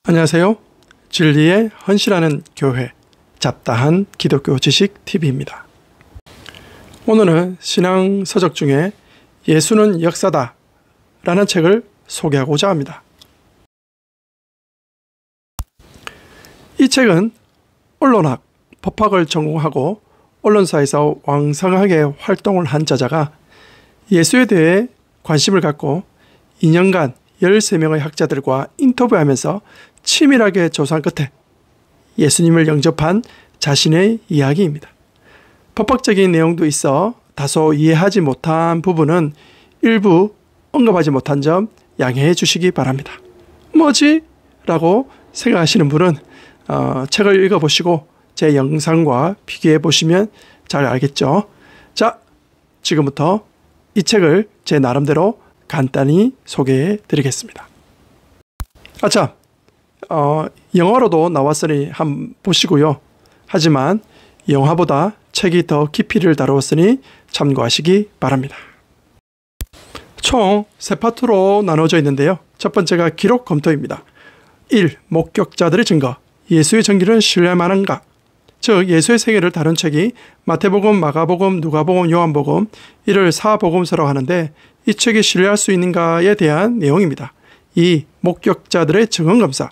안녕하세요. 진리에 헌신하는 교회 잡다한 기독교 지식 TV입니다. 오늘은 신앙 서적 중에 예수는 역사다 라는 책을 소개하고자 합니다. 이 책은 언론학, 법학을 전공하고 언론사에서 왕성하게 활동을 한 저자가 예수에 대해 관심을 갖고 2년간 13명의 학자들과 인터뷰하면서 치밀하게 조사한 끝에 예수님을 영접한 자신의 이야기입니다. 법학적인 내용도 있어 다소 이해하지 못한 부분은 일부 언급하지 못한 점 양해해 주시기 바랍니다. 뭐지? 라고 생각하시는 분은 책을 읽어보시고 제 영상과 비교해 보시면 잘 알겠죠. 자, 지금부터 이 책을 제 나름대로 간단히 소개해 드리겠습니다. 참, 영어로도 나왔으니 한번 보시고요. 하지만 영화보다 책이 더 깊이를 다루었으니 참고하시기 바랍니다. 총 3파트로 나눠져 있는데요. 첫 번째가 기록 검토입니다. 1. 목격자들의 증거. 예수의 전기는 신뢰할 만한가? 즉 예수의 생애를 다룬 책이 마태복음, 마가복음, 누가복음, 요한복음, 이를 사복음서라고 하는데 이 책이 신뢰할 수 있는가에 대한 내용입니다. 2. 목격자들의 증언검사.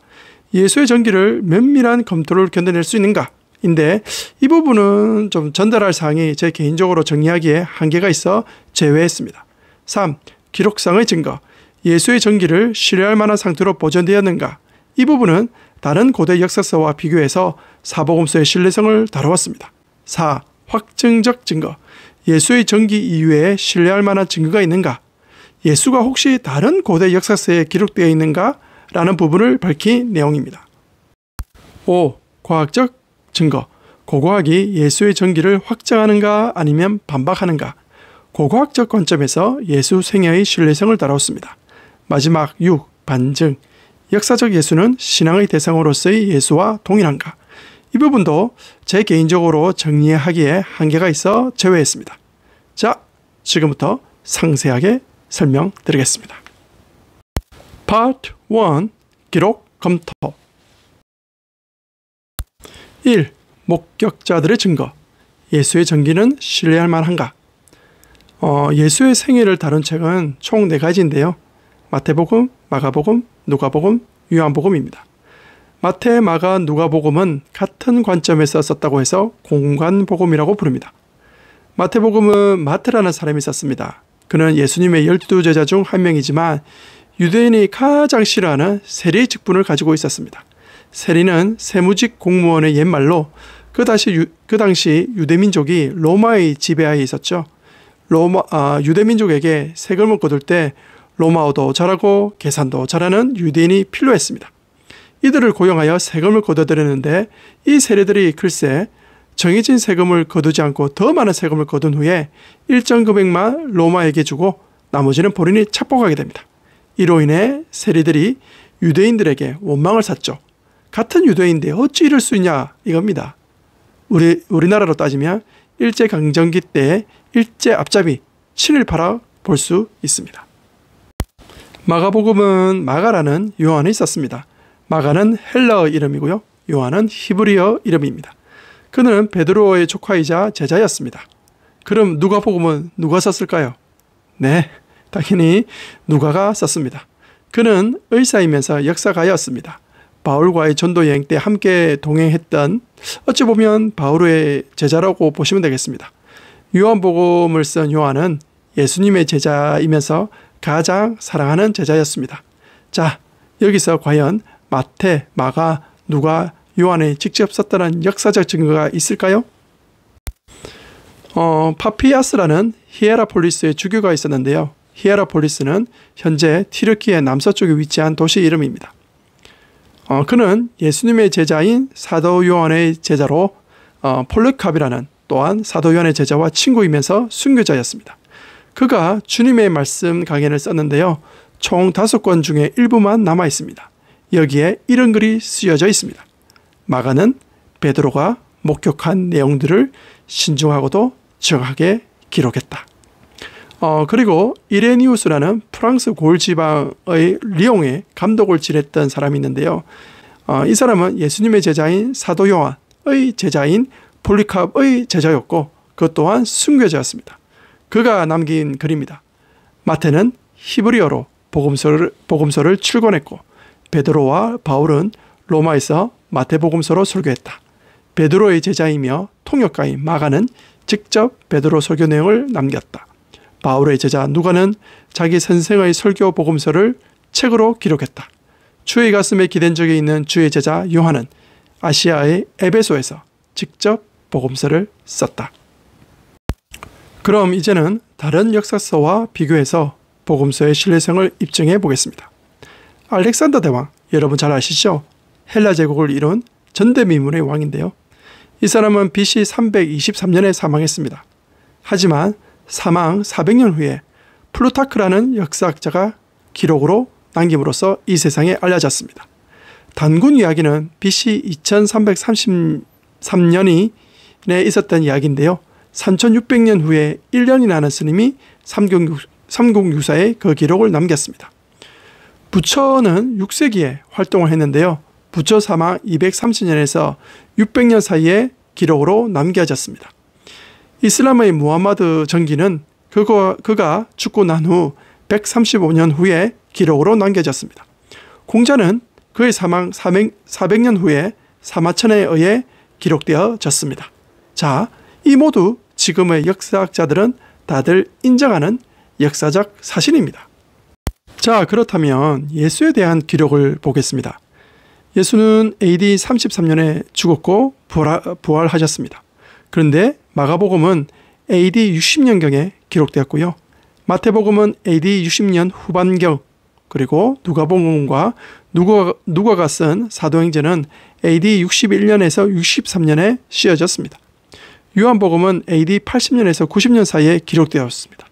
예수의 전기를 면밀한 검토를 견뎌낼 수 있는가? 인데 이 부분은 좀 전달할 사항이 제 개인적으로 정리하기에 한계가 있어 제외했습니다. 3. 기록상의 증거. 예수의 전기를 신뢰할 만한 상태로 보존되었는가? 이 부분은 다른 고대 역사서와 비교해서 사복음서의 신뢰성을 다루었습니다. 4. 확증적 증거. 예수의 전기 이외에 신뢰할 만한 증거가 있는가? 예수가 혹시 다른 고대 역사서에 기록되어 있는가? 라는 부분을 밝힌 내용입니다. 5. 과학적 증거. 고고학이 예수의 전기를 확정하는가 아니면 반박하는가? 고고학적 관점에서 예수 생애의 신뢰성을 다루었습니다. 마지막 6. 반증. 역사적 예수는 신앙의 대상으로서의 예수와 동일한가? 이 부분도 제 개인적으로 정리하기에 한계가 있어 제외했습니다. 자, 지금부터 상세하게 설명드리겠습니다. Part 1. 기록 검토. 1. 목격자들의 증거. 예수의 전기는 신뢰할 만한가? 예수의 생애를 다룬 책은 총 4가지인데요. 마태복음, 마가복음, 누가복음, 요한복음입니다. 마태, 마가, 누가복음은 같은 관점에서 썼다고 해서 공관복음이라고 부릅니다. 마태복음은 마태라는 사람이 썼습니다. 그는 예수님의 12제자 중 한 명이지만 유대인이 가장 싫어하는 세리 직분을 가지고 있었습니다. 세리는 세무직 공무원의 옛말로 그 당시 유대민족이 로마의 지배하에 있었죠. 유대민족에게 세금을 거둘 때 로마어도 잘하고 계산도 잘하는 유대인이 필요했습니다. 이들을 고용하여 세금을 거둬들였는데 이 세리들이 글쎄 정해진 세금을 거두지 않고 더 많은 세금을 거둔 후에 일정 금액만 로마에게 주고 나머지는 본인이 착복하게 됩니다. 이로 인해 세리들이 유대인들에게 원망을 샀죠. 같은 유대인인데 어찌 이럴 수 있냐 이겁니다. 우리나라로 따지면 일제강점기 때 일제 앞잡이 친일파라 볼 수 있습니다. 마가복음은 마가라는 요한이 있었습니다. 마가는 헬라어 이름이고요. 요한은 히브리어 이름입니다. 그는 베드로의 조카이자 제자였습니다. 그럼 누가복음은 누가 썼을까요? 네, 당연히 누가가 썼습니다. 그는 의사이면서 역사가였습니다. 바울과의 전도 여행 때 함께 동행했던 어찌 보면 바울의 제자라고 보시면 되겠습니다. 요한복음을 쓴 요한은 예수님의 제자이면서 가장 사랑하는 제자였습니다. 자, 여기서 과연 마태, 마가, 누가, 요한이 직접 썼다는 역사적 증거가 있을까요? 파피아스라는 히에라폴리스의 주교가 있었는데요. 히에라폴리스는 현재 튀르키예 남서쪽에 위치한 도시 이름입니다. 그는 예수님의 제자인 사도 요한의 제자로 폴리캅이라는 또한 사도 요한의 제자와 친구이면서 순교자였습니다. 그가 주님의 말씀 강연을 썼는데요. 총 5권 중에 일부만 남아 있습니다. 여기에 이런 글이 쓰여져 있습니다. 마가는 베드로가 목격한 내용들을 신중하고도 정확하게 기록했다. 그리고 이레니우스라는 프랑스 고을 지방의 리옹에 감독을 지냈던 사람이 있는데요. 이 사람은 예수님의 제자인 사도 요한의 제자인 폴리캅의 제자였고 그 또한 순교자였습니다. 그가 남긴 글입니다. 마태는 히브리어로 복음서를 출간했고 베드로와 바울은 로마에서 마태복음서로 설교했다. 베드로의 제자이며 통역가인 마가는 직접 베드로 설교 내용을 남겼다. 바울의 제자 누가는 자기 선생의 설교 복음서를 책으로 기록했다. 주의 가슴에 기댄 적이 있는 주의 제자 요한은 아시아의 에베소에서 직접 복음서를 썼다. 그럼 이제는 다른 역사서와 비교해서 복음서의 신뢰성을 입증해 보겠습니다. 알렉산더 대왕, 여러분 잘 아시죠? 헬라 제국을 이룬 전대미문의 왕인데요. 이 사람은 BC 323년에 사망했습니다. 하지만 사망 400년 후에 플루타크라는 역사학자가 기록으로 남김으로써 이 세상에 알려졌습니다. 단군 이야기는 BC 2333년에 있었던 이야기인데요. 3600년 후에 1년이 나는 스님이 삼국유사에 그 기록을 남겼습니다. 부처는 6세기에 활동을 했는데요. 부처 사망 230년에서 600년 사이에 기록으로 남겨졌습니다. 이슬람의 무함마드 전기는 그가 죽고 난 후 135년 후에 기록으로 남겨졌습니다. 공자는 그의 사망 400년 후에 사마천에 의해 기록되어졌습니다. 자, 이 모두 지금의 역사학자들은 다들 인정하는 역사적 사실입니다. 자, 그렇다면 예수에 대한 기록을 보겠습니다. 예수는 AD 33년에 죽었고 부활하셨습니다. 그런데 마가복음은 AD 60년경에 기록되었고요. 마태복음은 AD 60년 후반경, 그리고 누가복음과 누가가 쓴 사도행전은 AD 61년에서 63년에 쓰여졌습니다. 요한복음은 AD 80년에서 90년 사이에 기록되었습니다.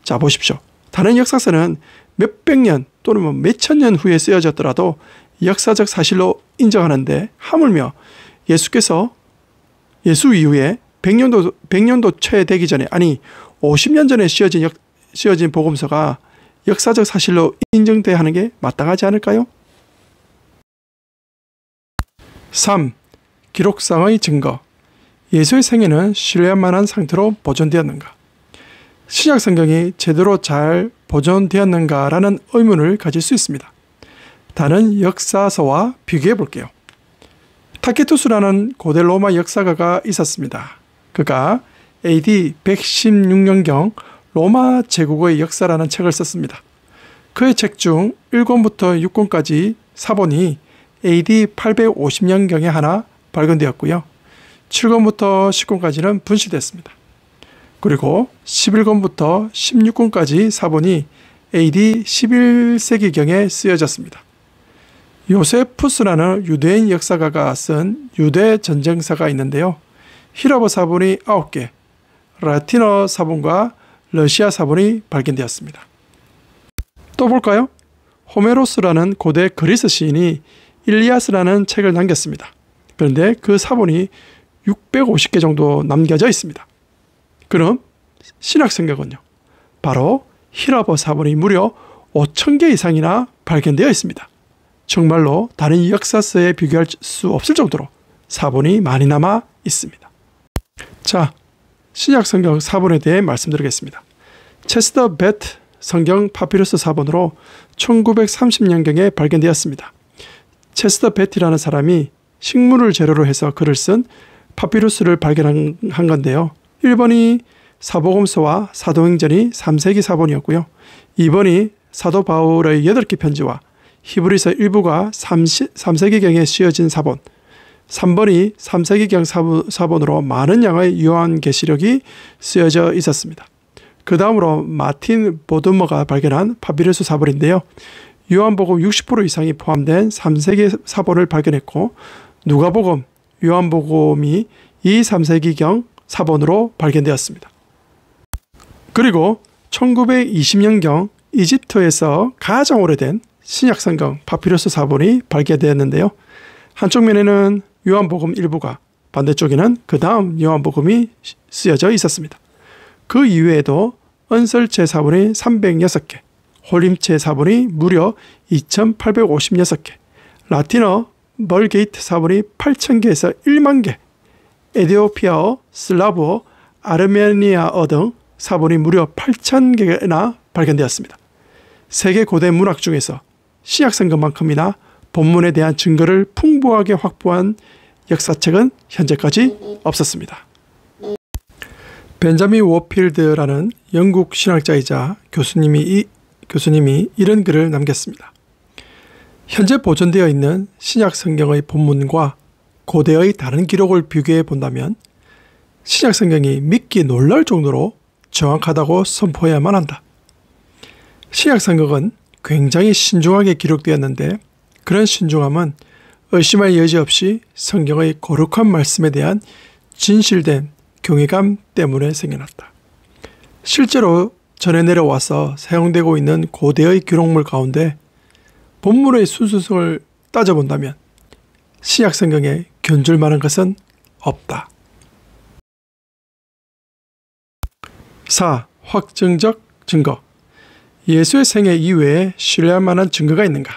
자, 보십시오. 다른 역사서는 몇백 년 또는 몇천 년 후에 쓰여졌더라도 역사적 사실로 인정하는데 하물며 예수께서 예수 이후에 100년도 채 되기 전에, 아니 50년 전에 쓰여진 복음서가 역사적 사실로 인정돼야 하는 게 마땅하지 않을까요? 3. 기록상의 증거. 예수의 생애는 신뢰할 만한 상태로 보존되었는가? 신약 성경이 제대로 잘 보존되었는가라는 의문을 가질 수 있습니다. 다른 역사서와 비교해 볼게요. 타케투스라는 고대 로마 역사가가 있었습니다. 그가 AD 116년경 로마 제국의 역사라는 책을 썼습니다. 그의 책 중 1권부터 6권까지 사본이 AD 850년경에 하나 발견되었고요. 7권부터 10권까지는 분실됐습니다. 그리고 11권부터 16권까지 사본이 AD 11세기경에 쓰여졌습니다. 요세푸스라는 유대인 역사가가 쓴 유대 전쟁사가 있는데요. 히라버 사본이 9개, 라틴어 사본과 러시아 사본이 발견되었습니다. 또 볼까요? 호메로스라는 고대 그리스 시인이 일리아스라는 책을 남겼습니다. 그런데 그 사본이 650개 정도 남겨져 있습니다. 그럼 신약 성경은요? 바로 히라버 사본이 무려 5,000개 이상이나 발견되어 있습니다. 정말로 다른 역사서에 비교할 수 없을 정도로 사본이 많이 남아 있습니다. 자, 신약 성경 사본에 대해 말씀드리겠습니다. 체스터 베트 성경 파피루스 사본으로 1930년경에 발견되었습니다. 체스터 베트라는 사람이 식물을 재료로 해서 글을 쓴 파피루스를 발견한 건데요. 1번이 사복음서와 사도행전이 3세기 사본이었고요. 2번이 사도 바울의 8개 편지와 히브리서 일부가 3세기경에 쓰여진 사본, 3번이 3세기경 사본으로 많은 양의 요한계시록이 쓰여져 있었습니다. 그 다음으로 마틴 보드머가 발견한 파피루스 사본인데요. 요한복음 60% 이상이 포함된 3세기 사본을 발견했고 누가복음, 요한복음이 이 3세기경 사본으로 발견되었습니다. 그리고 1920년경 이집트에서 가장 오래된 신약성경 파피루스 사본이 발견되었는데요. 한쪽 면에는 요한복음 일부가, 반대쪽에는 그 다음 요한복음이 쓰여져 있었습니다. 그 이외에도 은설체 사본이 306개, 홀림체 사본이 무려 2856개, 라틴어 벌게이트 사본이 8,000개에서 1만 개, 에티오피아어, 슬라브어, 아르메니아어 등 사본이 무려 8,000개나 발견되었습니다. 세계 고대 문학 중에서 신약성경만큼이나 본문에 대한 증거를 풍부하게 확보한 역사책은 현재까지 없었습니다. 벤자민 워필드라는 영국 신학자이자 교수님이 이런 글을 남겼습니다. 현재 보존되어 있는 신약 성경의 본문과 고대의 다른 기록을 비교해 본다면 신약 성경이 믿기 놀랄 정도로 정확하다고 선포해야만 한다. 신약 성경은 굉장히 신중하게 기록되었는데 그런 신중함은 의심할 여지 없이 성경의 거룩한 말씀에 대한 진실된 경외감 때문에 생겨났다. 실제로 전해 내려와서 사용되고 있는 고대의 기록물 가운데 본문의 순수성을 따져본다면 신약 성경에 견줄 만한 것은 없다. 4. 확정적 증거. 예수의 생애 이외에 신뢰할 만한 증거가 있는가?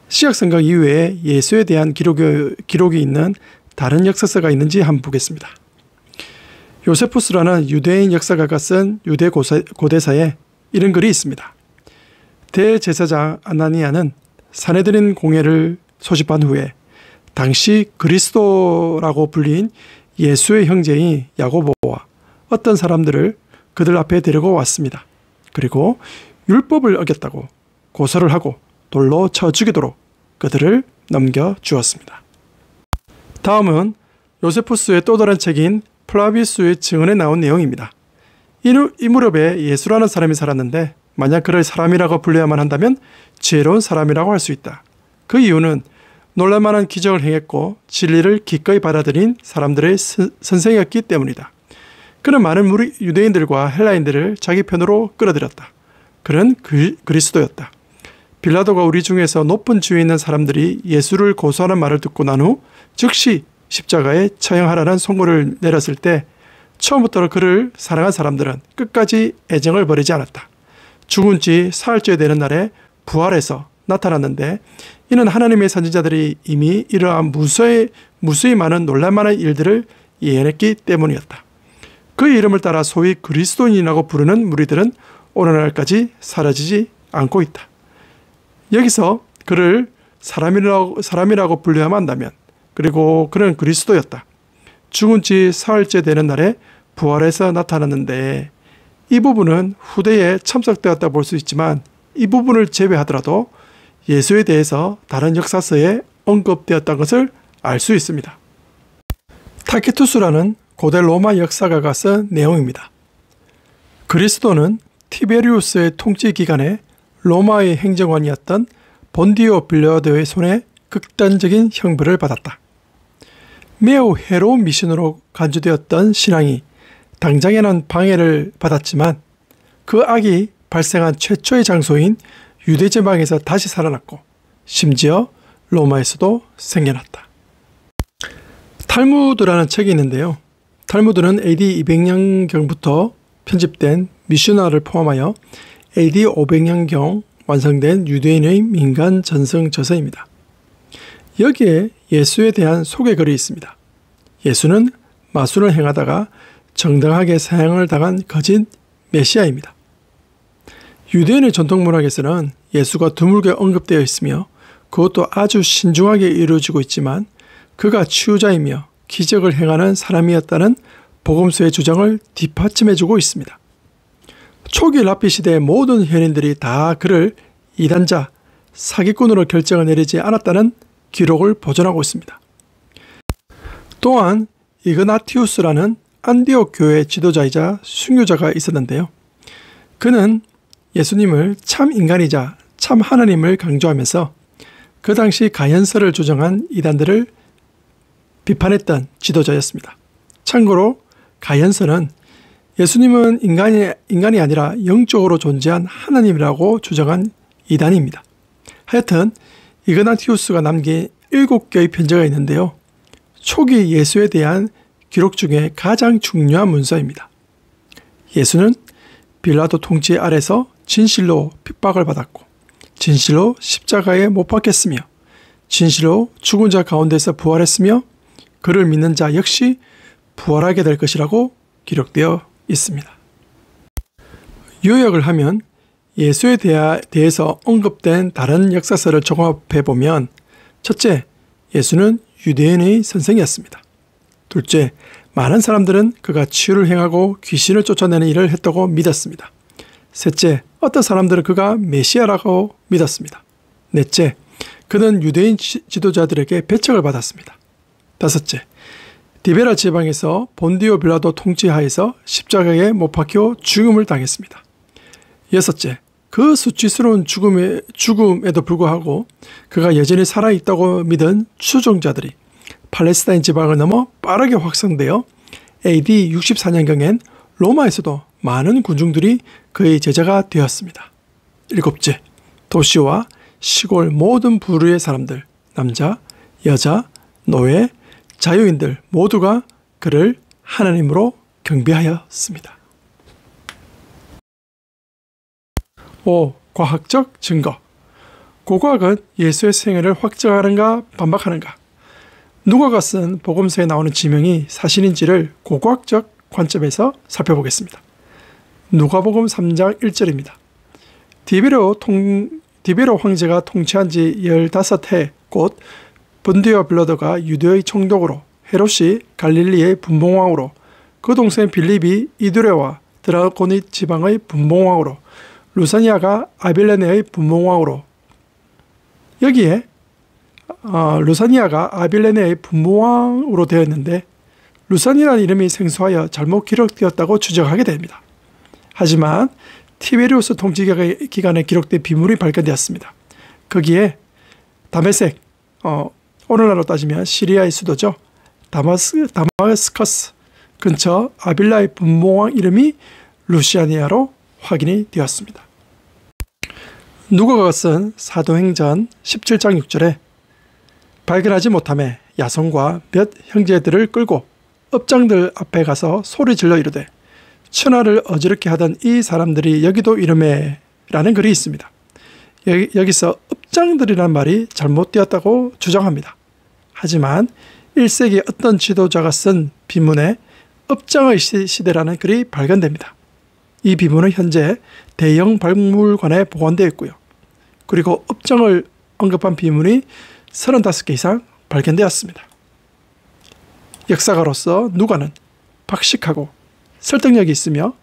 신약 성경 이외에 예수에 대한 기록이 있는 다른 역사서가 있는지 한번 보겠습니다. 요세푸스라는 유대인 역사가가 쓴 유대 고대사에 이런 글이 있습니다. 대제사장 아나니아는 산헤드린 공회를 소집한 후에 당시 그리스도라고 불린 예수의 형제인 야고보와 어떤 사람들을 그들 앞에 데리고 왔습니다. 그리고 율법을 어겼다고 고소를 하고 돌로 쳐 죽이도록 그들을 넘겨주었습니다. 다음은 요세푸스의 또 다른 책인 플라비우스의 증언에 나온 내용입니다. 이 무렵에 예수라는 사람이 살았는데 만약 그를 사람이라고 불려야만 한다면 지혜로운 사람이라고 할 수 있다. 그 이유는 놀랄만한 기적을 행했고 진리를 기꺼이 받아들인 사람들의 선생이었기 때문이다. 그는 많은 유대인들과 헬라인들을 자기 편으로 끌어들였다. 그는 그리스도였다. 빌라도가 우리 중에서 높은 지위에 있는 사람들이 예수를 고소하는 말을 듣고 난 후 즉시 십자가에 처형하라는 선고를 내렸을 때 처음부터 그를 사랑한 사람들은 끝까지 애정을 버리지 않았다. 죽은 지 사흘째 되는 날에 부활해서 나타났는데 이는 하나님의 선지자들이 이미 이러한 무수히 많은 놀랄만한 일들을 예언했기 때문이었다. 그의 이름을 따라 소위 그리스도인이라고 부르는 무리들은 오늘날까지 사라지지 않고 있다. 여기서 그를 사람이라고 불려야만 한다면 그리고 그는 그리스도였다. 죽은 지 사흘째 되는 날에 부활해서 나타났는데 이 부분은 후대에 첨삭되었다 볼 수 있지만 이 부분을 제외하더라도 예수에 대해서 다른 역사서에 언급되었던 것을 알 수 있습니다. 타키투스라는 고대 로마 역사가가 쓴 내용입니다. 그리스도는 티베리우스의 통치 기간에 로마의 행정관이었던 본디오 빌라도의 손에 극단적인 형벌을 받았다. 매우 해로운 미신으로 간주되었던 신앙이 당장에는 방해를 받았지만 그 악이 발생한 최초의 장소인 유대지방에서 다시 살아났고 심지어 로마에서도 생겨났다. 탈무드라는 책이 있는데요. 탈무드는 AD 200년경부터 편집된 미슈나를 포함하여 AD 500년경 완성된 유대인의 민간 전승 저서입니다. 여기에 예수에 대한 소개글이 있습니다. 예수는 마술을 행하다가 정당하게 사형을 당한 거짓 메시아입니다. 유대인의 전통문학에서는 예수가 드물게 언급되어 있으며 그것도 아주 신중하게 이루어지고 있지만 그가 치유자이며 기적을 행하는 사람이었다는 복음서의 주장을 뒷받침해주고 있습니다. 초기 랍비 시대의 모든 현인들이 다 그를 이단자, 사기꾼으로 결정을 내리지 않았다는 기록을 보존하고 있습니다. 또한 이그나티우스라는 안디옥 교회 지도자이자 순교자가 있었는데요. 그는 예수님을 참 인간이자 참 하나님을 강조하면서 그 당시 가연설을 주장한 이단들을 비판했던 지도자였습니다. 참고로 가연설은 예수님은 인간이 아니라 영적으로 존재한 하나님이라고 주장한 이단입니다. 하여튼 이그나티우스가 남긴 7개의 편지가 있는데요. 초기 예수에 대한 기록 중에 가장 중요한 문서입니다. 예수는 빌라도 통치 아래서 진실로 핍박을 받았고 진실로 십자가에 못 박혔으며 진실로 죽은 자 가운데서 부활했으며 그를 믿는 자 역시 부활하게 될 것이라고 기록되어 있습니다. 요약을 하면 예수에 대해서 언급된 다른 역사서를 종합해 보면 첫째, 예수는 유대인의 선생이었습니다. 둘째, 많은 사람들은 그가 치유를 행하고 귀신을 쫓아내는 일을 했다고 믿었습니다. 셋째, 어떤 사람들은 그가 메시아라고 믿었습니다. 넷째, 그는 유대인 지도자들에게 배척을 받았습니다. 다섯째, 디베라 지방에서 본디오 빌라도 통치하에서 십자가에 못 박혀 죽음을 당했습니다. 여섯째, 그 수치스러운 죽음에도 불구하고 그가 여전히 살아있다고 믿은 추종자들이 팔레스타인 지방을 넘어 빠르게 확산되어 AD 64년경엔 로마에서도 많은 군중들이 그의 제자가 되었습니다. 일곱째, 도시와 시골 모든 부류의 사람들, 남자, 여자, 노예, 자유인들 모두가 그를 하나님으로 경배하였습니다. 5. 과학적 증거. 고고학은 예수의 생애를 확증하는가 반박하는가. 누가가 쓴 복음서에 나오는 지명이 사실인지를 고고학적 관점에서 살펴보겠습니다. 누가복음 3장 1절입니다. 디베로 황제가 통치한 지 15해 곧 본디오 빌라도가 유대의 총독으로, 헤롯이 갈릴리의 분봉왕으로, 그 동생 빌립이 이두레와 드라고니 지방의 분봉왕으로, 루사니아가 아빌레네의 분봉왕으로. 여기에 루사니아가 아빌레네의 분봉왕으로 되어 있는데 루사니아라는 이름이 생소하여 잘못 기록되었다고 추정하게 됩니다. 하지만 티베리우스 통치 기간에 기록된 비물이 발견되었습니다. 거기에 다메섹, 오늘날로 따지면 시리아의 수도죠. 다마스커스 근처 아빌라의 분봉왕 이름이 루시아니아로 확인이 되었습니다. 누가가 쓴 사도행전 17장 6절에 발견하지 못함에 야손과 몇 형제들을 끌고 업장들 앞에 가서 소리 질러 이르되 천하를 어지럽게 하던 이 사람들이 여기도 이름에 라는 글이 있습니다. 여기서 업장들이란 말이 잘못되었다고 주장합니다. 하지만 1세기 어떤 지도자가 쓴 비문에 업장의 시대라는 글이 발견됩니다. 이 비문은 현재 대형 박물관에 보관되어 있고요. 그리고 업장을 언급한 비문이 35개 이상 발견되었습니다. 역사가로서 누가는 박식하고 설득력이 있으며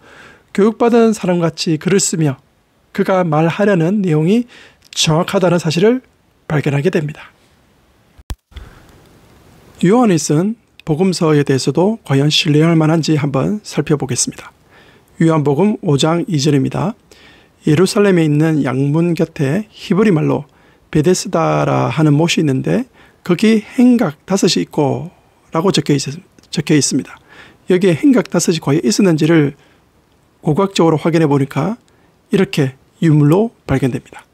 교육받은 사람같이 글을 쓰며 그가 말하려는 내용이 정확하다는 사실을 발견하게 됩니다. 요한이 쓴 복음서에 대해서도 과연 신뢰할 만한지 한번 살펴보겠습니다. 요한복음 5장 2절입니다. 예루살렘에 있는 양문 곁에 히브리 말로 베데스다라 하는 못이 있는데 거기 행각 5이 있고 라고 적혀 있습니다. 여기에 행각 5이 과연 있었는지를 고고학적으로 확인해 보니까 이렇게 유물로 발견됩니다.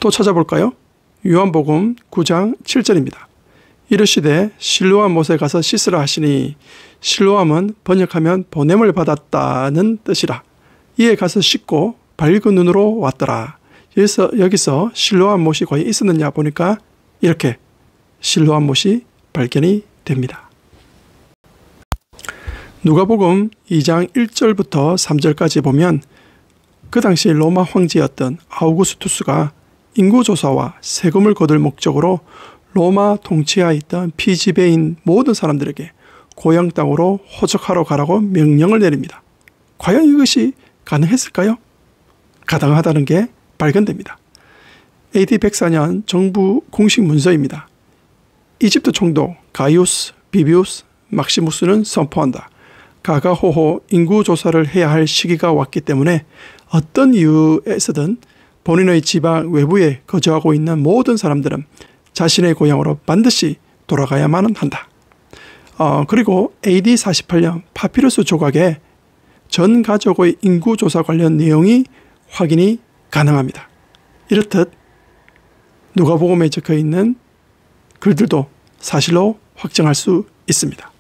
또 찾아볼까요? 요한복음 9장 7절입니다. 이르시되 실로암 못에 가서 씻으라 하시니 실로암은 번역하면 보냄을 받았다는 뜻이라. 이에 가서 씻고 밝은 눈으로 왔더라. 여기서 실로암 못이 과연 있었느냐 보니까 이렇게 실로암 못이 발견이 됩니다. 누가복음 2장 1절부터 3절까지 보면 그 당시 로마 황제였던 아우구스투스가 인구조사와 세금을 거둘 목적으로 로마 통치하에 있던 피지배인 모든 사람들에게 고향 땅으로 호적하러 가라고 명령을 내립니다. 과연 이것이 가능했을까요? 가능하다는 게 발견됩니다. AD 104년 정부 공식 문서입니다. 이집트 총독 가이우스 비비우스 막시무스는 선포한다. 가가호호 인구조사를 해야 할 시기가 왔기 때문에 어떤 이유에서든 본인의 지방 외부에 거주하고 있는 모든 사람들은 자신의 고향으로 반드시 돌아가야만 한다. 그리고 AD 48년 파피루스 조각에 전 가족의 인구조사 관련 내용이 확인이 가능합니다. 이렇듯 누가복음에 적혀있는 글들도 사실로 확정할 수 있습니다.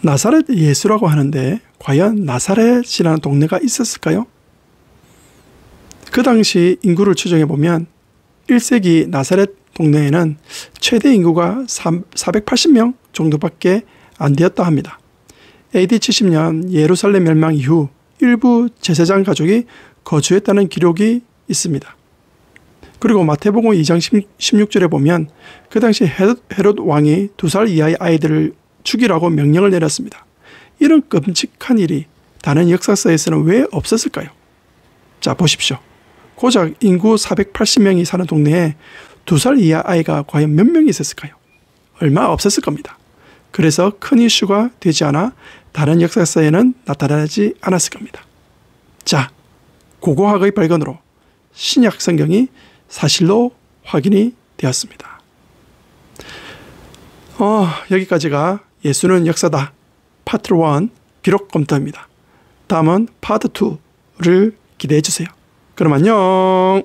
나사렛 예수라고 하는데 과연 나사렛이라는 동네가 있었을까요? 그 당시 인구를 추정해 보면 1세기 나사렛 동네에는 최대 인구가 480명 정도밖에 안 되었다 합니다. AD 70년 예루살렘 멸망 이후 일부 제사장 가족이 거주했다는 기록이 있습니다. 그리고 마태복음 2장 16절에 보면 그 당시 헤롯 왕이 2살 이하의 아이들을 죽이라고 명령을 내렸습니다. 이런 끔찍한 일이 다른 역사서에서는 왜 없었을까요? 자, 보십시오. 고작 인구 480명이 사는 동네에 2살 이하 아이가 과연 몇 명이 있었을까요? 얼마 없었을 겁니다. 그래서 큰 이슈가 되지 않아 다른 역사서에는 나타나지 않았을 겁니다. 자, 고고학의 발견으로 신약 성경이 사실로 확인이 되었습니다. 여기까지가 예수는 역사다 파트 1 기록 검토입니다. 다음은 파트 2를 기대해 주세요. 그럼 안녕.